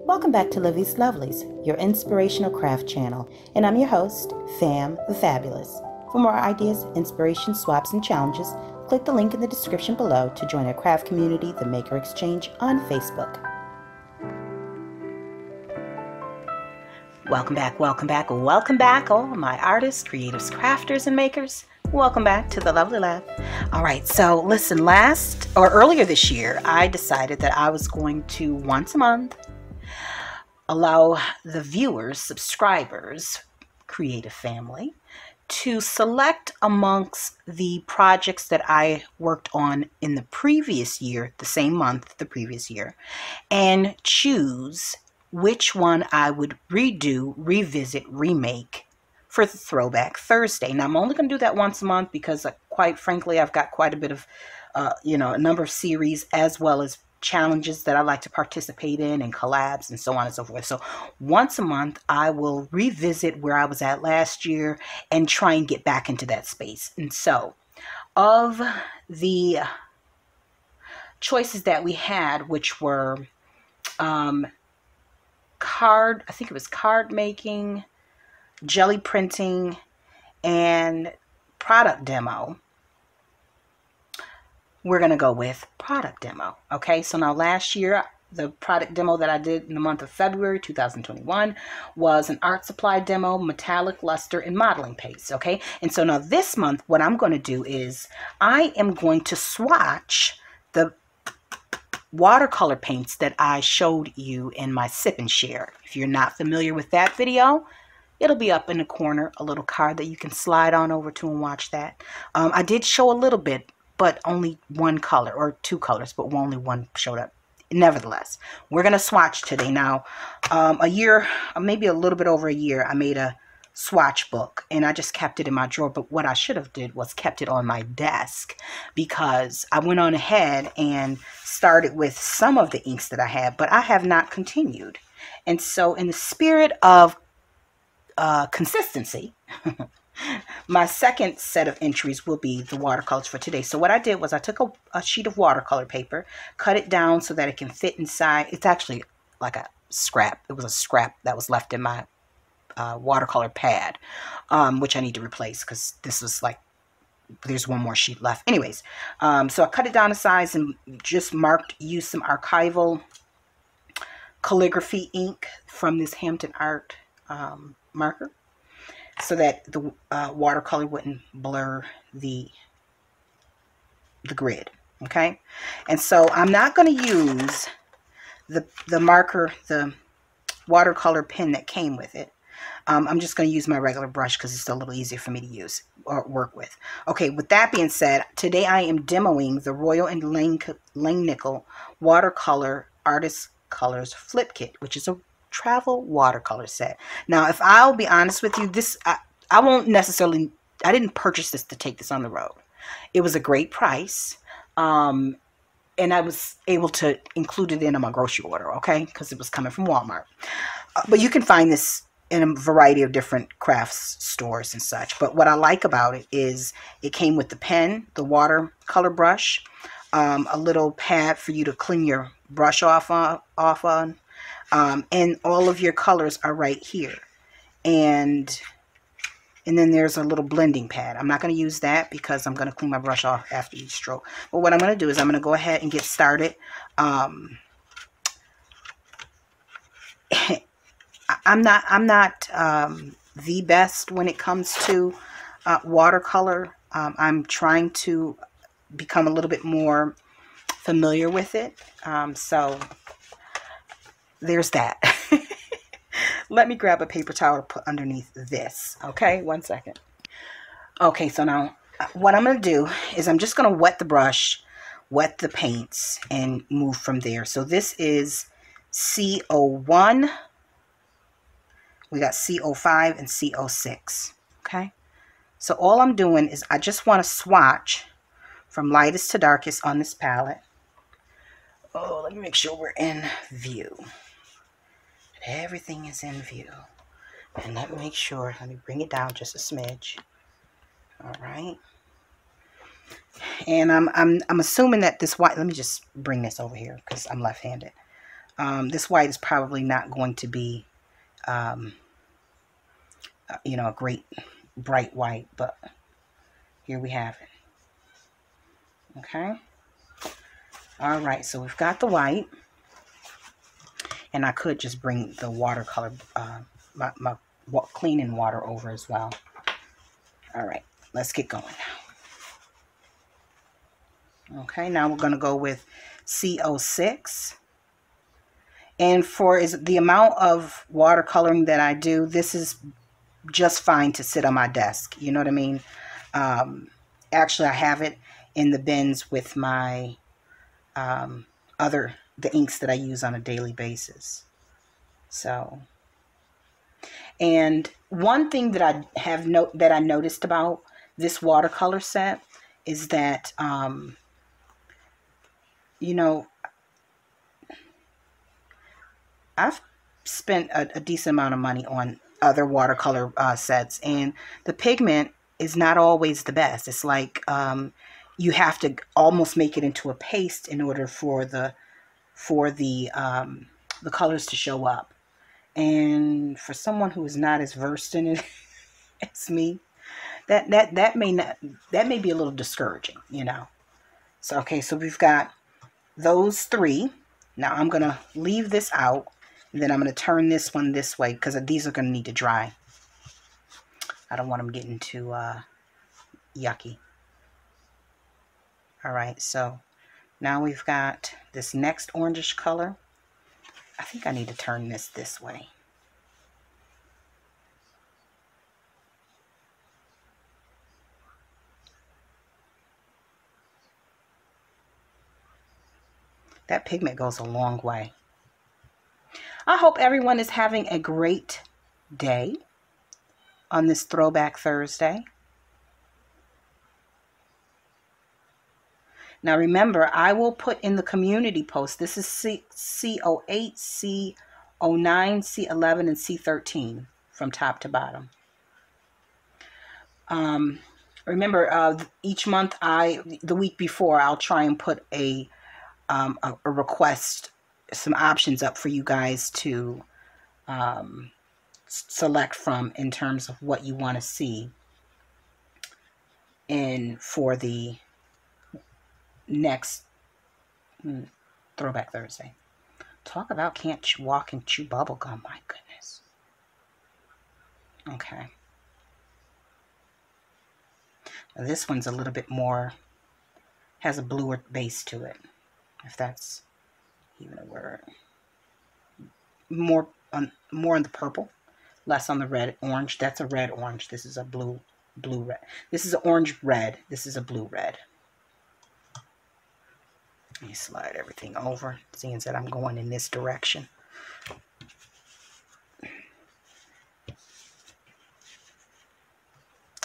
Welcome back to Livie's Lovelies, your inspirational craft channel, and I'm your host, Fam the Fabulous. For more ideas, inspiration, swaps, and challenges, click the link in the description below to join our craft community, the Maker Exchange, on Facebook. Welcome back, welcome back, welcome back, all my artists, creatives, crafters, and makers. Welcome back to the Lovely Lab. All right, so listen, earlier this year, I decided that I was going to once a month allow the viewers, subscribers, creative family, to select amongst the projects that I worked on in the previous year, the same month, the previous year, and choose which one I would redo, revisit, remake for the Throwback Thursday. Now, I'm only going to do that once a month because, quite frankly, I've got quite a bit of, a number of series as well as challenges that I like to participate in and collabs and so on and so forth. So once a month, I will revisit where I was at last year and try and get back into that space. And so of the choices that we had, which were I think it was card making, jelly printing, and product demo, we're going to go with product demo. Okay, so now last year, the product demo that I did in the month of February 2021 was an art supply demo, metallic luster, and modeling paste. Okay, and so now this month, what I'm going to do is I am going to swatch the watercolor paints that I showed you in my sip and share. If you're not familiar with that video, it'll be up in the corner, a little card that you can slide on over to and watch that. I did show a little bit, but only one color, or two colors, but only one showed up. Nevertheless, we're going to swatch today. Now, a year, maybe a little bit over a year, I made a swatch book, and I just kept it in my drawer. But what I should have did was kept it on my desk, because I went on ahead and started with some of the inks that I had, but I have not continued. And so in the spirit of consistency, my second set of entries will be the watercolors for today. So what I did was I took a sheet of watercolor paper, cut it down so that it can fit inside. It's actually like a scrap. It was a scrap that was left in my watercolor pad, which I need to replace because this was like, there's one more sheet left. Anyways, so I cut it down to size and just used some archival calligraphy ink from this Hampton Art marker, so that the watercolor wouldn't blur the grid. Okay, and so I'm not going to use the marker, the watercolor pen that came with it. I'm just going to use my regular brush because it's a little easier for me to use or work with. Okay, with that being said, today I am demoing the Royal and Langnickel Watercolor Artist Colors Flip Kit, which is a travel watercolor set. Now, if I'll be honest with you, I won't necessarily, I didn't purchase this to take this on the road. It was a great price, and I was able to include it in my grocery order, okay, because it was coming from Walmart. But you can find this in a variety of different crafts stores and such. But what I like about it is it came with the pen, the watercolor brush, a little pad for you to clean your brush off on, and all of your colors are right here. And then there's a little blending pad. I'm not going to use that because I'm going to clean my brush off after each stroke. But what I'm going to do is I'm going to go ahead and get started. I'm not the best when it comes to watercolor. I'm trying to become a little bit more familiar with it. So there's that. Let me grab a paper towel to put underneath this. Okay, one second. Okay, so now what I'm going to do is I'm just going to wet the brush, wet the paints, and move from there. So this is CO1. We got CO5 and CO6. Okay, so all I'm doing is I just want to swatch from lightest to darkest on this palette. Oh, let me make sure we're in view. Everything is in view. And let me make sure, let me bring it down just a smidge. All right. And I'm assuming that this white, let me just bring this over here because I'm left-handed. This white is probably not going to be, you know, a great bright white, but here we have it. Okay. All right, so we've got the white, and I could just bring the watercolor, my cleaning water over as well. All right, let's get going now. Okay, now we're going to go with C06. And for the amount of watercoloring that I do, this is just fine to sit on my desk. You know what I mean? Actually, I have it in the bins with my the inks that I use on a daily basis. So, and one thing that I noticed about this watercolor set is that, you know, I've spent a decent amount of money on other watercolor sets, and the pigment is not always the best. It's like you have to almost make it into a paste in order for the colors to show up. And for someone who is not as versed in it as me, that may be a little discouraging, you know. So okay, so we've got those three. Now I'm gonna leave this out, and then I'm gonna turn this one this way because these are gonna need to dry. I don't want them getting too yucky. All right, so now we've got this next orangish color. I think I need to turn this way. That pigment goes a long way. I hope everyone is having a great day on this Throwback Thursday. Now remember, I will put in the community post. This is C08, C09, C11, and C13 from top to bottom. Remember, each month, the week before, I'll try and put a request, some options up for you guys to select from in terms of what you want to see for the next Throwback Thursday. Talk about can't walk and chew bubble gum. My goodness. Okay. Now this one's a little bit more, has a bluer base to it, if that's even a word. More on the purple, less on the red orange. That's a red orange. This is a blue red. This is an orange red. This is a blue red. Let me slide everything over, seeing that I'm going in this direction.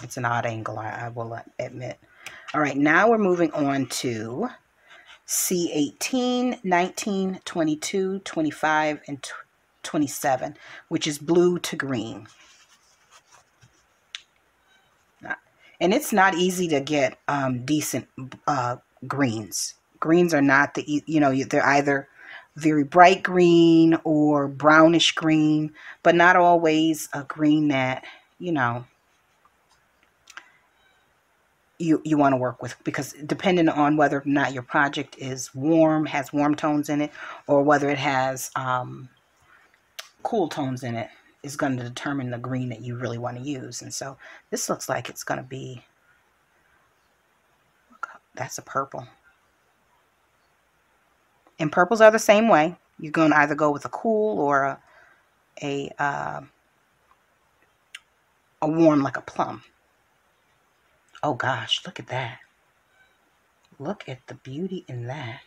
It's an odd angle, I will admit. All right, now we're moving on to C18, 19, 22, 25, and 27, which is blue to green. And it's not easy to get decent greens. Greens are not they're either very bright green or brownish green, but not always a green that, you know, you want to work with, because depending on whether or not your project is warm, has warm tones in it, or whether it has cool tones in it, is going to determine the green that you really want to use. And so this looks like it's going to be, that's a purple. And purples are the same way. You're going to either go with a cool or a warm, like a plum. Oh gosh, look at that. Look at the beauty in that.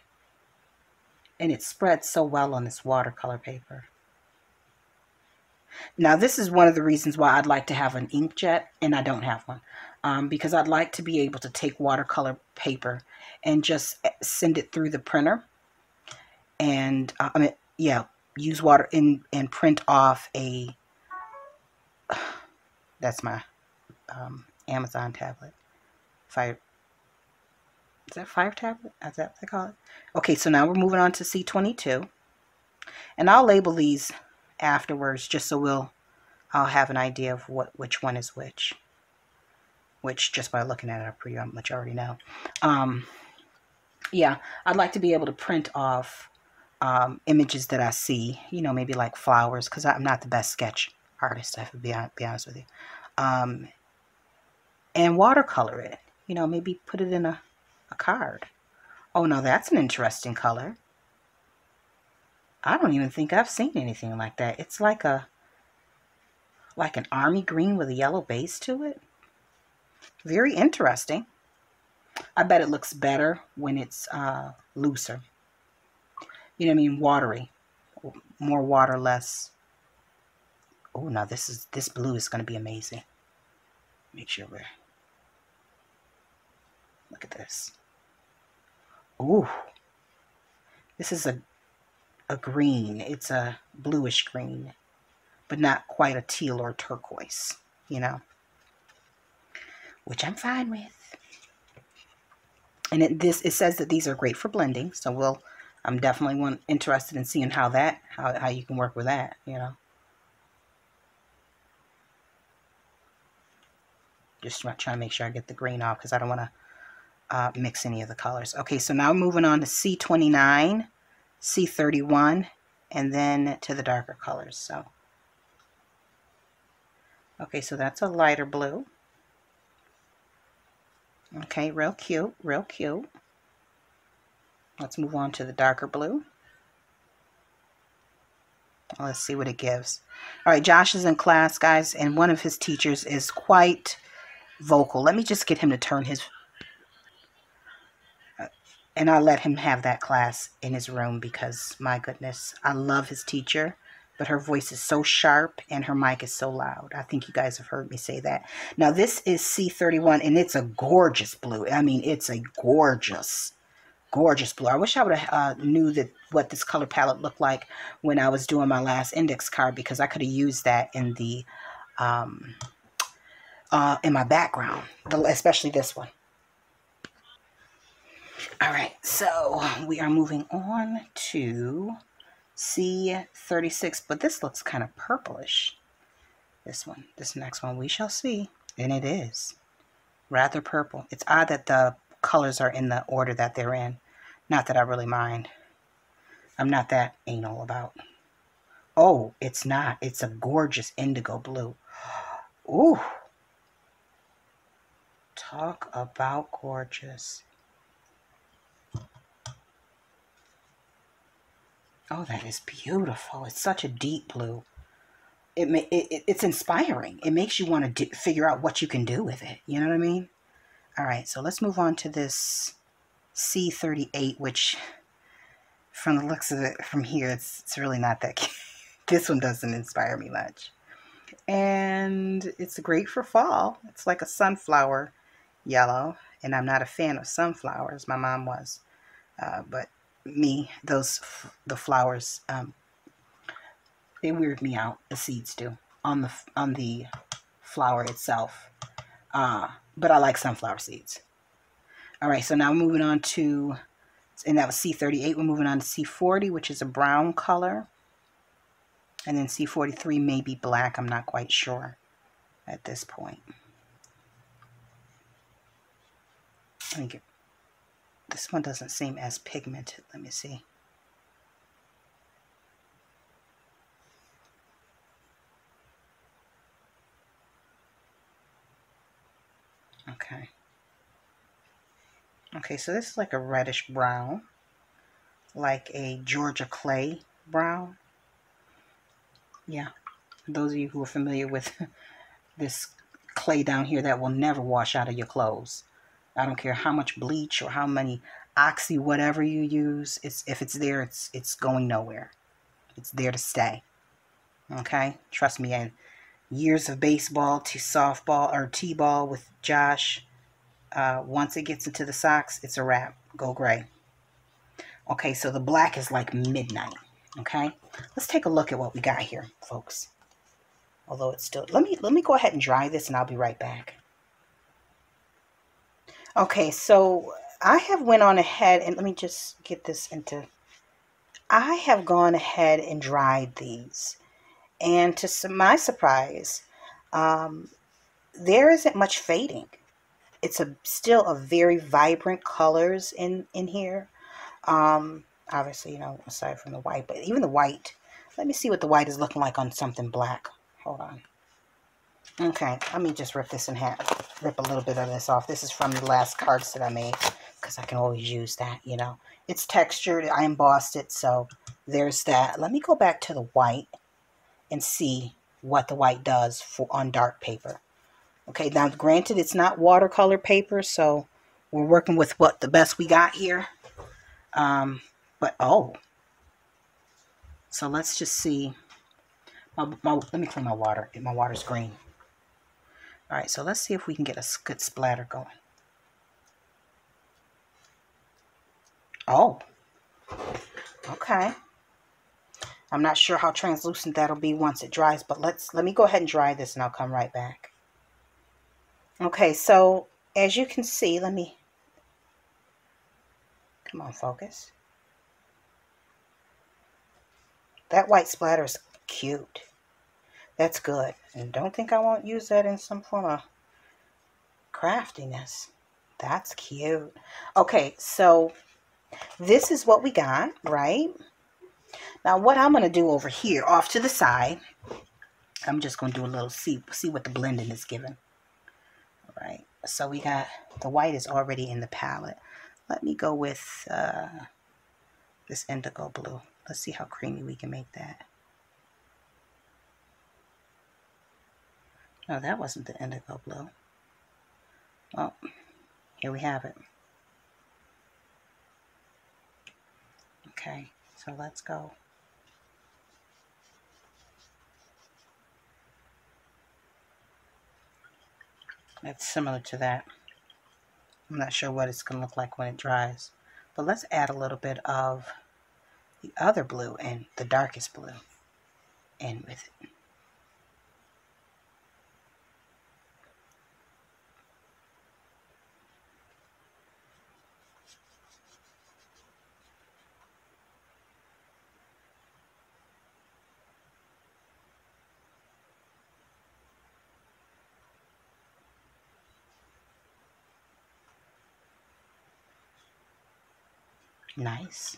And it spreads so well on this watercolor paper. Now this is one of the reasons why I'd like to have an inkjet, and I don't have one. Because I'd like to be able to take watercolor paper and just send it through the printer. And use water and print off a, that's my Amazon tablet. Is that Fire tablet? Is that what they call it? Okay, so now we're moving on to C22. And I'll label these afterwards just so I'll have an idea of which one is which just by looking at it I pretty much already know. Yeah, I'd like to be able to print off images that I see, you know, maybe like flowers, because I'm not the best sketch artist, I have to be honest with you. And watercolor it, you know, maybe put it in a card. Oh no, that's an interesting color. I don't even think I've seen anything like that. It's like an army green with a yellow base to it. Very interesting. I bet it looks better when it's looser. You know what I mean? Watery. More water, less. Oh, no, this blue is going to be amazing. Make sure we're... Look at this. Ooh. This is a green. It's a bluish green, but not quite a teal or turquoise, you know, which I'm fine with. And it says that these are great for blending, so I'm definitely interested in seeing how you can work with that, you know. Just trying to make sure I get the green off because I don't want to mix any of the colors. Okay, so now moving on to C29, C31, and then to the darker colors. So, okay, so that's a lighter blue. Okay, real cute, real cute. Let's move on to the darker blue. Let's see what it gives. All right, Josh is in class, guys, and one of his teachers is quite vocal. Let me just get him to turn his... and I'll let him have that class in his room because, my goodness, I love his teacher, but her voice is so sharp and her mic is so loud. I think you guys have heard me say that. Now, this is C31, and it's a gorgeous blue. I mean, it's a gorgeous blue. I wish I would have knew what this color palette looked like when I was doing my last index card, because I could have used that in the in my background, especially this one. All right, so we are moving on to C36, but this looks kind of purplish. This next one, we shall see, and it is rather purple. It's odd that the colors are in the order that they're in. Not that I really mind. I'm not that anal about. Oh, it's not. It's a gorgeous indigo blue. Ooh. Talk about gorgeous. Oh, that is beautiful. It's such a deep blue. It's inspiring. It makes you want to figure out what you can do with it. You know what I mean? All right, so let's move on to this C38, which from the looks of it from here, it's really not that cute. This one doesn't inspire me much. And it's great for fall. It's like a sunflower yellow, and I'm not a fan of sunflowers. My mom was, but the flowers, they weird me out. The seeds do on the flower itself. But I like sunflower seeds. All right, so now we're moving on to, and that was C38. We're moving on to C40, which is a brown color. And then C43 may be black. I'm not quite sure at this point. Let me get, this one doesn't seem as pigmented. Let me see. Okay. Okay, so this is like a reddish brown, like a Georgia clay brown. Yeah, those of you who are familiar with this clay down here that will never wash out of your clothes. I don't care how much bleach or how many oxy whatever you use. If it's there, it's going nowhere. It's there to stay. Okay, trust me. And years of baseball to softball or t-ball with Josh. Once it gets into the socks, it's a wrap. Go gray. Okay, so the black is like midnight. Okay, let's take a look at what we got here, folks. Although it's still, let me go ahead and dry this, and I'll be right back. Okay, so I have went on ahead and let me just get this into I have gone ahead and dried these, and to my surprise, there isn't much fading. It's still a very vibrant colors in here. Obviously, you know, aside from the white, but even the white. Let me see what the white is looking like on something black. Hold on. Okay, let me just rip this in half. Rip a little bit of this off. This is from the last cards that I made, because I can always use that, you know. It's textured. I embossed it, so there's that. Let me go back to the white and see what the white does on dark paper. Okay, now granted, it's not watercolor paper, so we're working with what the best we got here. But oh, so let's just see. Let me clean my water. My water's green. All right, so let's see if we can get a good splatter going. Oh, okay. I'm not sure how translucent that'll be once it dries, but let me go ahead and dry this and I'll come right back. Okay, so as you can see, come on, focus. That white splatter is cute. That's good. And don't think I won't use that in some form of craftiness. That's cute. Okay, so this is what we got, right? Now what I'm going to do over here, off to the side, I'm just going to do a little, see what the blending is giving. All right, so we got, the white is already in the palette. Let me go with this Indigo Blue. Let's see how creamy we can make that. No, that wasn't the Indigo Blue. Well, here we have it. Okay, so let's go. It's similar to that. I'm not sure what it's going to look like when it dries. But let's add a little bit of the other blue and the darkest blue in with it. Nice.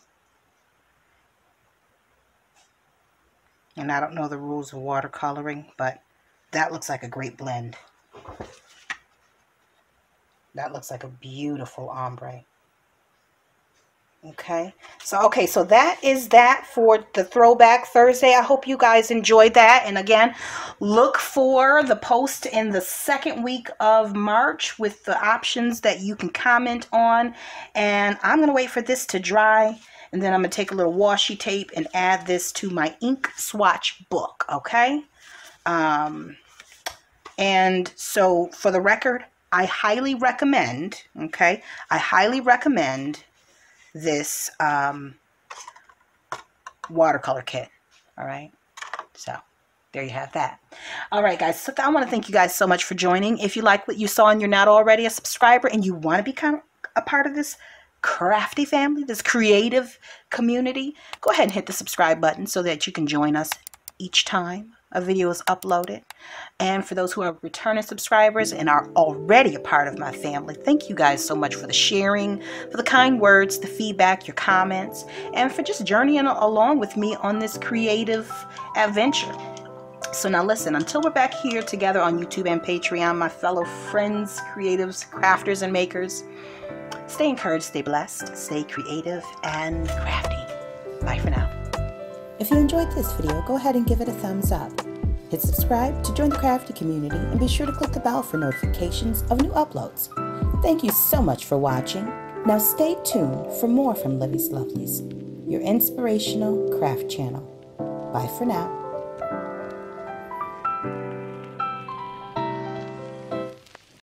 And I don't know the rules of watercoloring, but that looks like a great blend. That looks like a beautiful ombre. Okay, so that is that for the Throwback Thursday. I hope you guys enjoyed that. And again, look for the post in the second week of March with the options that you can comment on. And I'm going to wait for this to dry. And then I'm going to take a little washi tape and add this to my ink swatch book. Okay. And so for the record, I highly recommend, okay, I highly recommend this watercolor kit. All right, so there you have that. All right, guys, so I want to thank you guys so much for joining. If you like what you saw and you're not already a subscriber and you want to become a part of this crafty family, this creative community, go ahead and hit the subscribe button so that you can join us each time a video is uploaded. And for those who are returning subscribers and are already a part of my family, thank you guys so much for the sharing, for the kind words, the feedback, your comments, and for just journeying along with me on this creative adventure. So now listen, until we're back here together on YouTube and Patreon, my fellow friends, creatives, crafters, and makers, stay encouraged, stay blessed, stay creative and crafty. Bye for now. If you enjoyed this video, go ahead and give it a thumbs up. Hit subscribe to join the crafty community and be sure to click the bell for notifications of new uploads. Thank you so much for watching. Now stay tuned for more from Livie's Lovelies, your inspirational craft channel. Bye for now.